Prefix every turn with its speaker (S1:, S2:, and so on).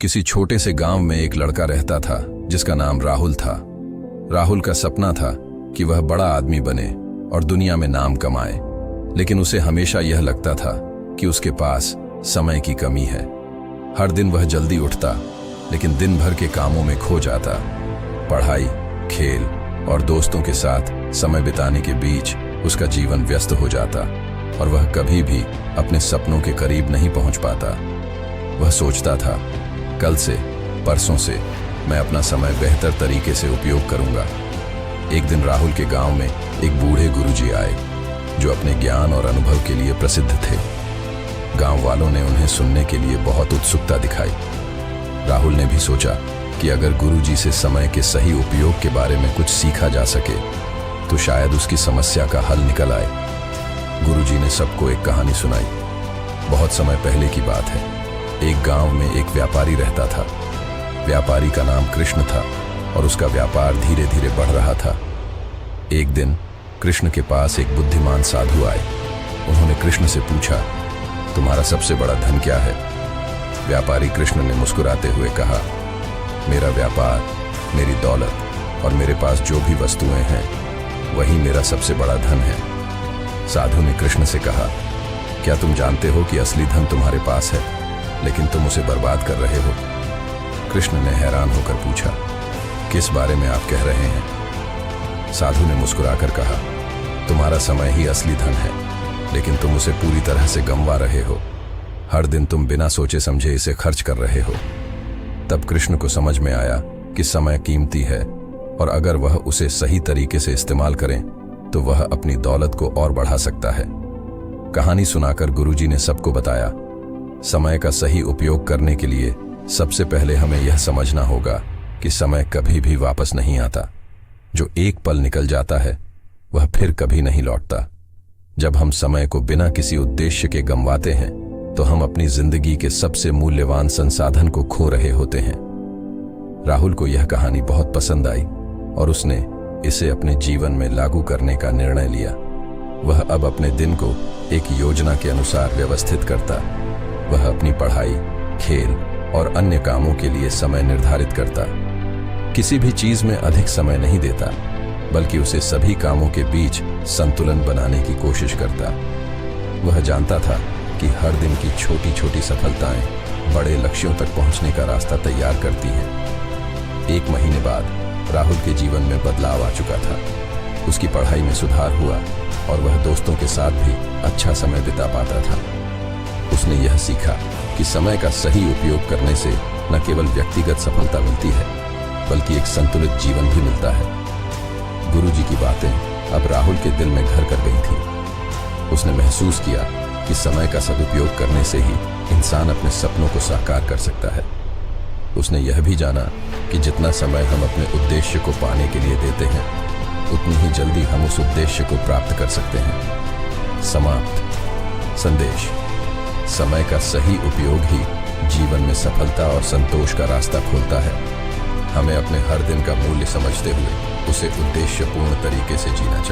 S1: किसी छोटे से गांव में एक लड़का रहता था जिसका नाम राहुल था। राहुल का सपना था कि वह बड़ा आदमी बने और दुनिया में नाम कमाए, लेकिन उसे हमेशा यह लगता था कि उसके पास समय की कमी है। हर दिन वह जल्दी उठता, लेकिन दिन भर के कामों में खो जाता। पढ़ाई, खेल और दोस्तों के साथ समय बिताने के बीच उसका जीवन व्यस्त हो जाता और वह कभी भी अपने सपनों के करीब नहीं पहुंच पाता। वह सोचता था, कल से, परसों से मैं अपना समय बेहतर तरीके से उपयोग करूंगा। एक दिन राहुल के गांव में एक बूढ़े गुरुजी आए जो अपने ज्ञान और अनुभव के लिए प्रसिद्ध थे। गांव वालों ने उन्हें सुनने के लिए बहुत उत्सुकता दिखाई। राहुल ने भी सोचा कि अगर गुरुजी से समय के सही उपयोग के बारे में कुछ सीखा जा सके तो शायद उसकी समस्या का हल निकल आए। गुरुजी ने सबको एक कहानी सुनाई। बहुत समय पहले की बात है। एक गांव में एक व्यापारी रहता था। व्यापारी का नाम कृष्ण था और उसका व्यापार धीरे धीरे बढ़ रहा था। एक दिन कृष्ण के पास एक बुद्धिमान साधु आए। उन्होंने कृष्ण से पूछा, तुम्हारा सबसे बड़ा धन क्या है? व्यापारी कृष्ण ने मुस्कुराते हुए कहा, मेरा व्यापार, मेरी दौलत और मेरे पास जो भी वस्तुएं हैं वही मेरा सबसे बड़ा धन है। साधु ने कृष्ण से कहा, क्या तुम जानते हो कि असली धन तुम्हारे पास है, लेकिन तुम उसे बर्बाद कर रहे हो? कृष्ण ने हैरान होकर पूछा, किस बारे में आप कह रहे हैं? साधु ने मुस्कुराकर कहा, तुम्हारा समय ही असली धन है, लेकिन तुम उसे पूरी तरह से गंवा रहे हो। हर दिन तुम बिना सोचे समझे इसे खर्च कर रहे हो। तब कृष्ण को समझ में आया कि समय कीमती है और अगर वह उसे सही तरीके से इस्तेमाल करें तो वह अपनी दौलत को और बढ़ा सकता है। कहानी सुनाकर गुरुजी ने सबको बताया, समय का सही उपयोग करने के लिए सबसे पहले हमें यह समझना होगा कि समय कभी भी वापस नहीं आता। जो एक पल निकल जाता है वह फिर कभी नहीं लौटता। जब हम समय को बिना किसी उद्देश्य के गंवाते हैं तो हम अपनी जिंदगी के सबसे मूल्यवान संसाधन को खो रहे होते हैं। राहुल को यह कहानी बहुत पसंद आई और उसने इसे अपने जीवन में लागू करने का निर्णय लिया। वह अब अपने दिन को एक योजना के अनुसार व्यवस्थित करता। वह अपनी पढ़ाई, खेल और अन्य कामों के लिए समय निर्धारित करता। किसी भी चीज में अधिक समय नहीं देता, बल्कि उसे सभी कामों के बीच संतुलन बनाने की कोशिश करता। वह जानता था कि हर दिन की छोटी छोटी सफलताएं बड़े लक्ष्यों तक पहुंचने का रास्ता तैयार करती हैं। एक महीने बाद राहुल के जीवन में बदलाव आ चुका था। उसकी पढ़ाई में सुधार हुआ और वह दोस्तों के साथ भी अच्छा समय बिता पाता था। उसने यह सीखा कि समय का सही उपयोग करने से न केवल व्यक्तिगत सफलता मिलती है, बल्कि एक संतुलित जीवन भी मिलता है। गुरुजी की बातें अब राहुल के दिल में घर कर गई थी। उसने महसूस किया कि समय का सदुपयोग करने से ही इंसान अपने सपनों को साकार कर सकता है। उसने यह भी जाना कि जितना समय हम अपने उद्देश्य को पाने के लिए देते हैं, उतनी ही जल्दी हम उस उद्देश्य को प्राप्त कर सकते हैं। समाप्त। संदेश: समय का सही उपयोग ही जीवन में सफलता और संतोष का रास्ता खोलता है। हमें अपने हर दिन का मूल्य समझते हुए उसे उद्देश्यपूर्ण तरीके से जीना चाहिए।